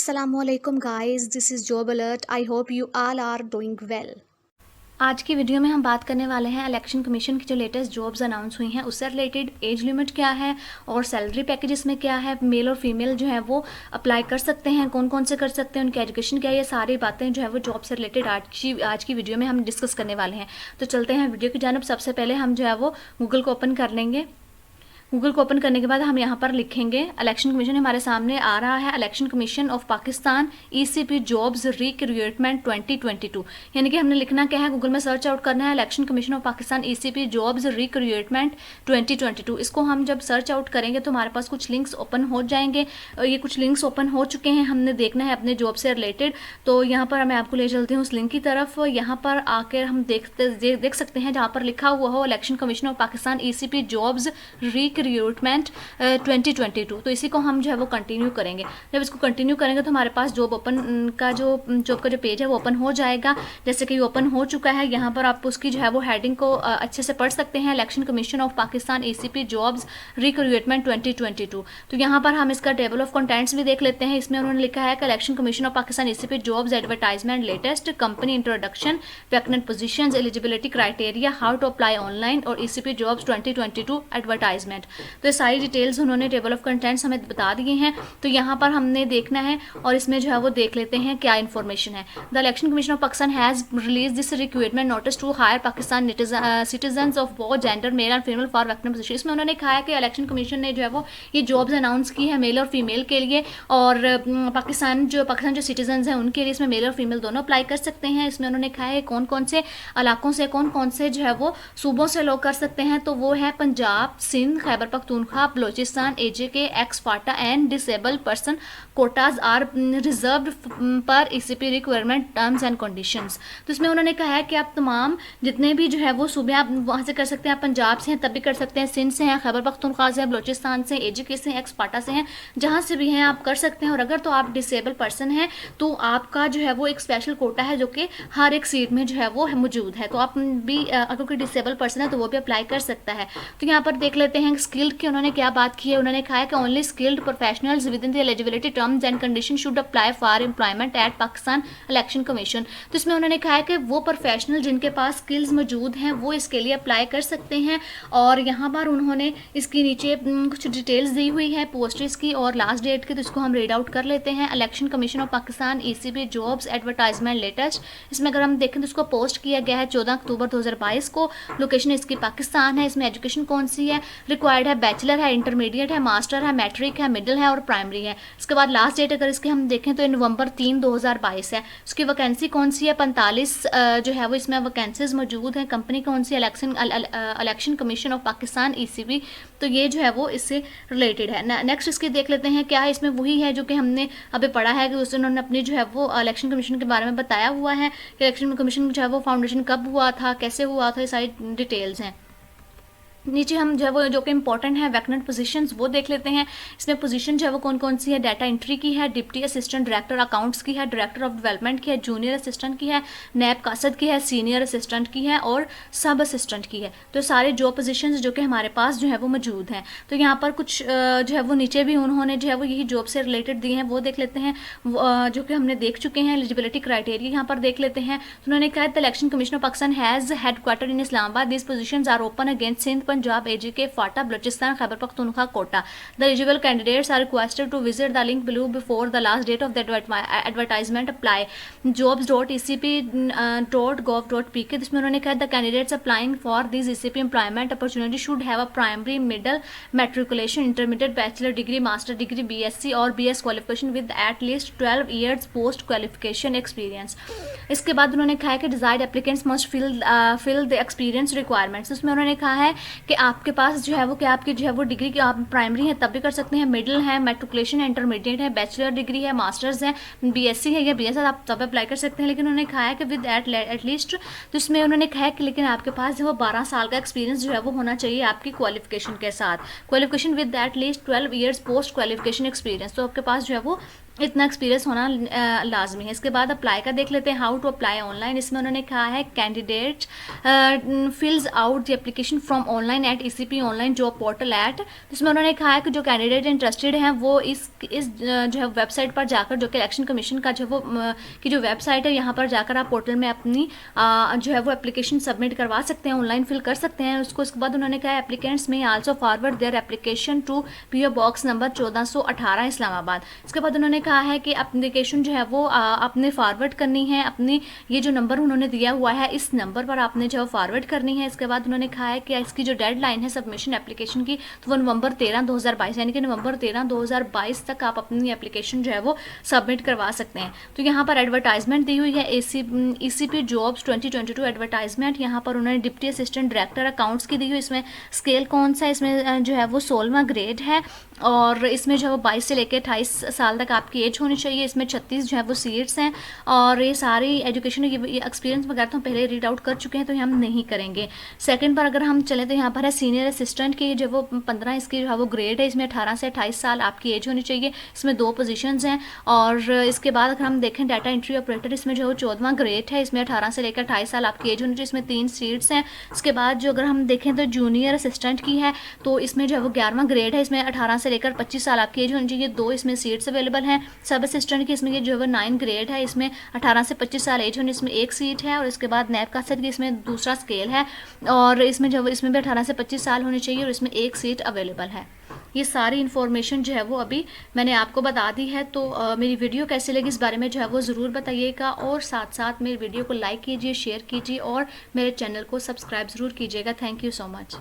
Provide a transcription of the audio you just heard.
Assalamualaikum guys, this is Job Alert. I hope you all are doing well. आज की video में हम बात करने वाले हैं इलेक्शन कमीशन की जो लेटेस्ट जॉब्स अनाउंस हुई हैं उससे रिलेटेड एज लिमिट क्या है और सैलरी पैकेजेस में क्या है, मेल और फीमेल जो है वो अप्लाई कर सकते हैं, कौन कौन से कर सकते हैं, उनकी एजुकेशन क्या है, ये सारी बातें जो है वो जॉब से रिलेटेड आज की वीडियो में हम डिस्कस करने वाले हैं। तो चलते हैं वीडियो की जानिब। सबसे पहले हम जो है वो गूगल को ओपन कर लेंगे। गूगल को ओपन करने के बाद हम यहाँ पर लिखेंगे इलेक्शन कमीशन, हमारे सामने आ रहा है election commission of Pakistan ECP jobs recruitment 2022, यानी कि हमने लिखना क्या है, गूगल में सर्च आउट करना है election commission of Pakistan ECP jobs recruitment 2022। इसको हम जब सर्च आउट करेंगे तो हमारे पास कुछ लिंक्स ओपन हो जाएंगे। ये कुछ लिंक्स ओपन हो चुके हैं, हमने देखना है अपने जॉब से रिलेटेड। तो यहाँ पर मैं आपको ले चलती हूँ उस लिंक की तरफ। यहाँ पर आकर हम देख सकते हैं जहाँ पर लिखा हुआ हो election commission of Pakistan ECP jobs recruitment 2022। तो इसी को हम जो है वो कंटिन्यू करेंगे। जब इसको कंटिन्यू करेंगे तो हमारे पास जॉब का जो पेज है वो ओपन हो जाएगा। जैसे कि ओपन हो चुका है, यहाँ पर आप उसकी जो है वो हेडिंग को अच्छे से पढ़ सकते हैं, election commission of Pakistan ECP jobs recruitment 2022। तो यहाँ पर हम इसका टेबल ऑफ कंटेंट्स भी देख लेते हैं। इसमें उन्होंने लिखा है कि election commission of Pakistan ECP jobs advertisement latest company introduction vacant positions eligibility criteria how to apply online और ईसीपी जॉब्स 2022 एडवर्टाइजमेंट। तो ये सारी डिटेल्स उन्होंने टेबल ऑफ कंटेंट्स हमें बता दिए हैं। तो यहाँ पर हमने देखना है और इसमें जो है वो देख लेते हैं क्या इन्फॉर्मेशन है। The election commission of Pakistan has release this recruitment notice to hire Pakistan citizens of both gender male and female for vacant position. इसमें उन्होंने कहा है कि इलेक्शन कमीशन ने जो है वो ये जॉब्स अनाउंस की है मेल और फीमेल के लिए, और पाकिस्तान जो सिटीजन्स हैं उनके लिए इसमें मेल और फीमेल दोनों अप्लाई कर सकते हैं। इसमें उन्होंने कहा है कौन कौन से इलाकों से, कौन कौन से जो है वो सूबों से लोग कर सकते हैं। तो वो है Punjab, Sindh, Khyber Pakhtunkhwa, Balochistan, AJK, ex FATA and disable person quotas are reserved per ECP requirement terms and conditions. तो इसमें उन्होंने कहा है कि आप तमाम जितने भी जो है वो सूबे आप वहाँ से कर सकते हैं। आप पंजाब से हैं तब भी कर सकते हैं, सिंध से हैं, खैबर पख्तूनख्वा से हैं, बलोचिस्तान से, एजेके से, एक्स फाटा से हैं, जहाँ से भी हैं आप कर सकते हैं। और अगर तो आप डिसेबल पर्सन हैं तो आपका जो है वो एक स्पेशल कोटा है जो कि हर एक सीट में जो है वो मौजूद है। तो आप भी अगर कोई डिसेबल पर्सन है तो वो भी अप्लाई कर सकता है। तो यहाँ पर देख लेते हैं स्किल्ड की उन्होंने क्या बात की है। उन्होंने कहा है कि only skilled professionals with in the eligibility terms and condition should apply for employment at Pakistan election commission. तो इसमें उन्होंने कहा है कि वो प्रोफेशनल जिनके पास स्किल्स मौजूद हैं वो इसके लिए अप्लाई कर सकते हैं। और यहाँ पर उन्होंने इसकी नीचे कुछ डिटेल्स दी हुई है पोस्ट इसकी और लास्ट डेट की, तो इसको हम रीड आउट कर लेते हैं। Election commission of Pakistan ECP jobs advertisement latest, इसमें अगर हम देखें तो इसको पोस्ट किया गया है 14 अक्टूबर 2022 को। लोकेशन इसकी पाकिस्तान है। इसमें एजुकेशन कौन सी है, रिक्वायर्ड है बैचलर है, इंटरमीडिएट है, मास्टर है, मैट्रिक है, मिडिल है और प्राइमरी है। इसके बाद लास्ट डेट अगर इसकी हम देखें तो नवंबर 3 2022 है। उसकी वैकेंसी कौन सी है, 45 जो है वो इसमें वैकेंसीज मौजूद हैं। कंपनी कौन सी, election commission of Pakistan ECB. तो ये जो है वो इससे रिलेटेड है। नेक्स्ट इसकी देख लेते हैं क्या है। इसमें वही है जो कि हमने अभी पढ़ा है कि उसने उन्होंने अपनी जो है वो इलेक्शन कमीशन के बारे में बताया हुआ है कि इलेक्शन कमीशन जो है वो फाउंडेशन कब हुआ था, कैसे हुआ था, ये सारी डिटेल्स हैं। नीचे हम जो है वो जो कि इंपॉर्टेंट है वैकेंट पोजीशंस वो देख लेते हैं। इसमें पोजीशन जो है वो कौन कौन सी है, डाटा एंट्री की है, डिप्टी असिस्टेंट डायरेक्टर अकाउंट्स की है, डायरेक्टर ऑफ डेवलपमेंट की है, जूनियर असिस्टेंट की है, नैब कासद की है, सीनियर असिस्टेंट की है और सब असिस्टेंट की है। तो सारे जॉब पोजीशंस जो कि हमारे पास जो है वो मौजूद हैं। तो यहाँ पर कुछ जो है वो नीचे भी उन्होंने जो है वो यही जॉब से रिलेटेड दिए हैं वो देख लेते हैं, जो कि हमने देख चुके हैं। एलिजिबिलिटी क्राइटेरिया यहाँ पर देख लेते हैं। तो उन्होंने कहा the election commission of Pakistan has headquarter in Islamabad, these positions are open against Sindh, Punjab, AJK, FATA, Balochistan, Khyber Pakhtunkhwa, quota. The eligible candidates are requested to visit the link below before the last date of the advertisement apply jobs.ecp.gov.pk। इसमें उन्होंने कहा the candidates applying for this ECP employment opportunity should have a primary, middle, matriculation, intermediate, bachelor degree, master degree, BSc और BS qualification with at least 12 years post qualification experience. इसके बाद उन्होंने कहा है कि desired applicants must fill the experience requirements. उसमें उन्होंने कहा है कि आपके पास जो है वो कि आपकी जो है वो डिग्री की आप प्राइमरी है तब भी कर सकते हैं, मिडिल है, मैट्रिकुलेशन है, इंटरमीडिएट है, बैचलर डिग्री है, मास्टर्स है, बीएससी है या बीएस आप तब अप्लाई कर सकते हैं। लेकिन उन्होंने कहा है कि विद एटलीस्ट, तो इसमें उन्होंने कहा है कि लेकिन आपके पास जो 12 साल का एक्सपीरियंस जो है वो होना चाहिए आपकी क्वालिफिकेशन के साथ। Qualification with at least 12 years post qualification experience. तो आपके पास जो है वो इतना एक्सपीरियंस होना लाजमी है। इसके बाद अप्लाई का देख लेते हैं, हाउ टू अप्लाई ऑनलाइन। इसमें उन्होंने कहा है candidate fills out the application from online at ECP online job portal at. इसमें उन्होंने कहा है कि जो कैंडिडेट इंटरेस्टेड हैं वो इस जो है वेबसाइट पर जाकर, जो कि इलेक्शन कमीशन का जो वो की जो वेबसाइट है, यहाँ पर जाकर आप पोर्टल में अपनी जो है वो एप्लीकेशन सबमिट करवा सकते हैं, ऑनलाइन फिल कर सकते हैं उसको। इसके बाद उन्होंने कहा applicants may also forward their application to PO box number 1418 Islamabad. इसके बाद उन्होंने कहा है कि एप्लीकेशन जो है वो आपने फॉरवर्ड करनी है, अपनी ये जो नंबर उन्होंने दिया हुआ है इस नंबर पर आपने जो है फॉरवर्ड करनी है। इसके बाद उन्होंने कहा है कि इसकी जो डेडलाइन है सबमिशन एप्लीकेशन की, तो वो नवंबर 13 2022 यानी कि नवंबर 13 2022 तक आप अपनी एप्लीकेशन जो है वो सबमिट करवा सकते हैं। तो यहाँ पर एडवर्टाइजमेंट दी हुई है ECP जॉब्स 2022 एडवर्टाइजमेंट। यहाँ पर उन्होंने डिप्टी असिस्टेंट डायरेक्टर अकाउंट्स की दी हुई। इसमें स्केल कौन सा, इसमें जो है वो 16वां ग्रेड है और इसमें जो है वो 22 से लेकर 28 साल तक आपकी एज होनी चाहिए। इसमें 36 जो है वो सीट्स हैं और ये सारी एजुकेशन ये एक्सपीरियंस वगैरह तो हम पहले रीड आउट कर चुके हैं, तो ये हम नहीं करेंगे। सेकंड पर अगर हम चलें तो यहाँ पर है सीनियर असिस्टेंट की जो वो 15 इसकी जो है वो ग्रेड है। इसमें 18 से 28 साल आपकी एज होनी चाहिए। इसमें 2 पोजीशंस हैं। और इसके बाद अगर हम देखें डाटा एंट्री ऑपरेटर, इसमें जो 14वां ग्रेड है। इसमें 18 से लेकर 28 साल आपकी एज होनी चाहिए। इसमें 3 सीट्स हैं। इसके बाद जो अगर हम देखें तो जूनियर असिस्टेंट की है, तो इसमें जो है वो 11वां ग्रेड है। इसमें 18 से लेकर 25 साल आपकी एज होनी चाहिए। 2 इसमें सीट्स अवेलेबल हैं। सब असिस्टेंट की इसमें ये जो है वो 9 ग्रेड है। इसमें 18 से 25 साल एज होनी, इसमें 1 सीट है। और इसके बाद नैब कासर की इसमें दूसरा स्केल है और इसमें जो इसमें भी 18 से 25 साल होनी चाहिए और इसमें 1 सीट अवेलेबल है। ये सारी इन्फॉर्मेशन जो है वो अभी मैंने आपको बता दी है। तो मेरी वीडियो कैसी लगी इस बारे में जो है वो ज़रूर बताइएगा और साथ साथ मेरी वीडियो को लाइक कीजिए, शेयर कीजिए और मेरे चैनल को सब्सक्राइब ज़रूर कीजिएगा। Thank you so much.